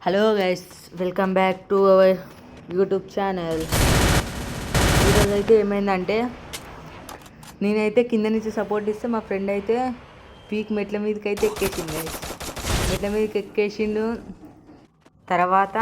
Hello guys, welcome back to our YouTube channel. ఈరోజు అయితే ఏమైందంటే నేనైతే కింద నుంచి సపోర్ట్ ఇస్తే మా ఫ్రెండ్ అయితే పీక్ మెట్ల మీదకి అయితే ఎక్కేసింది గైస్. మెట్ల మీదకి ఎక్కేసిండు. తర్వాత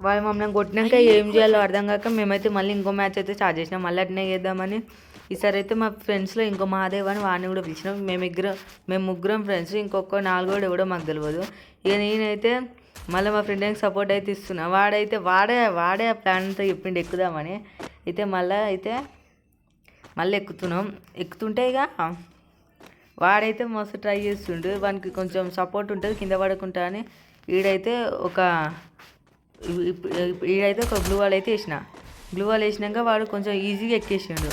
వాళ్ళు మమ్మల్ని కొట్టినాక ఏం చేయాలో అర్థం కాక మేమైతే మళ్ళీ ఇంకో మ్యాచ్ అయితే స్టార్ట్ చేసినాం. మళ్ళీ అట్నే చేద్దామని ఈసారి అయితే మా ఫ్రెండ్స్లో ఇంకో మహాదేవ్ అని వాడిని కూడా పిలిచినాం. మేము ముగ్గురం ఫ్రెండ్స్, ఇంకొక నాలుగోడు ఎవడో మాకు తెలియదు. ఇక నేనైతే మళ్ళీ మా ఫ్రెండ్కి సపోర్ట్ అయితే ఇస్తున్నా. వాడే ఆ ప్లాన్ అంతా చెప్పిండు ఎక్కుదామని. అయితే మళ్ళీ ఎక్కుతుంటే ఇక వాడైతే మస్తు ట్రై చేస్తుండు. వానికి కొంచెం సపోర్ట్ ఉంటుంది కింద పడకుండా అని. ఈడైతే ఒక గ్లూ వాల్ అయితే గ్లూ వాల్ వేసినాక వాడు కొంచెం ఈజీగా ఎక్కేసిండు.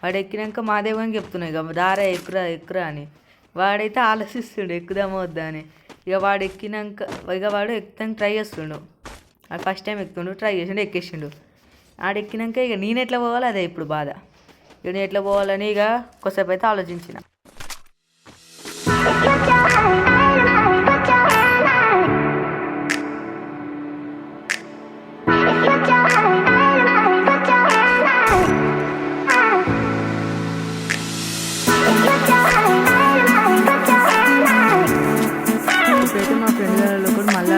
వాడు ఎక్కినాక మాదేవని చెప్తున్నాయి ఇక దారా ఎక్కురా అని. వాడైతే ఆలోచిస్తుండు ఎక్కుదామా వద్దా అని. వాడు ఎక్కుతానికి ట్రై చేస్తుండు. అది ఫస్ట్ టైం ఎక్కుతుండు, ట్రై చేసిండు, ఎక్కేసిండు. ఆడెక్కినాక ఇక నేను ఎట్లా పోవాలి అదే ఇప్పుడు బాధ. నేను ఎట్లా పోవాలని ఇక కొద్దిసేపు అయితే ఆలోచించిన. ఇప్పుడైతే మా ఫ్రెండ్ గారిలో కూడా మళ్ళీ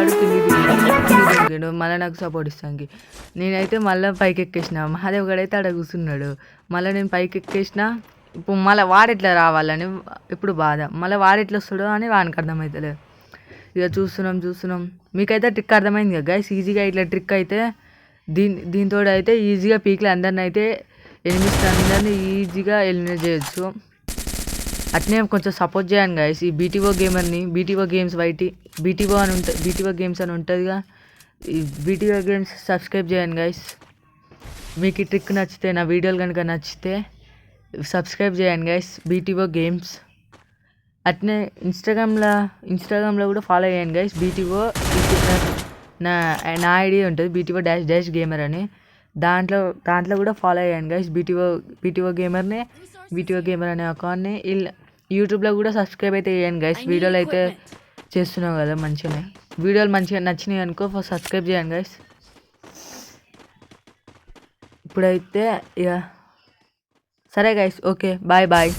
దిగాడు. మళ్ళీ నాకు సపోర్ట్ ఇస్తానికి నేనైతే మళ్ళీ పైకి ఎక్కేసిన. మహాదేవ్ గడు అయితే ఆడ కూర్చున్నాడు. మళ్ళీ నేను పైకి ఎక్కేసిన. ఇప్పుడు మళ్ళీ వాడెట్లా రావాలని ఇప్పుడు బాధ. మళ్ళీ వాడెట్లా వస్తాడో అని వానికి అర్థమవుతలేదు. ఇక చూస్తున్నాం. మీకైతే ట్రిక్ అర్థమైంది కదా గైస్. ఈజీగా ఇట్లా ట్రిక్ అయితే దీంతో అయితే ఈజీగా పీక్లో అందరిని అయితే అందరినీ ఈజీగా ఎలిమినేట్ చేయొచ్చు. అట్నే కొంచెం సపోర్ట్ చేయండి గైస్ ఈ బీటీఓ గేమర్ని. బీటీఓ గేమ్స్ అని ఉంటుందిగా. ఈ బీటీఓ గేమ్స్ సబ్స్క్రైబ్ చేయండి గైస్. మీకు ఈ ట్రిక్ నచ్చితే, నా వీడియోలు కనుక నచ్చితే సబ్స్క్రైబ్ చేయండి గైస్. బీటీఓ గేమ్స్. అట్నే ఇన్స్టాగ్రామ్లో కూడా ఫాలో చేయండి గైస్. బీటీఓ నా ఐడి ఉంటుంది బీటీఓ డాష్ గేమర్ అని. దాంట్లో కూడా ఫాలో అయ్యాను గైస్. బీటీఓ గేమర్ అనే అకౌంట్ని. యూట్యూబ్లో కూడా సబ్స్క్రైబ్ అయితే చేయండి గైస్. వీడియోలు అయితే చేస్తున్నావు కదా మంచిగానే. వీడియోలు మంచిగా నచ్చినాయి అనుకో సబ్స్క్రైబ్ చేయండి గైస్. ఇప్పుడైతే ఇక సరే గైస్, ఓకే, బాయ్.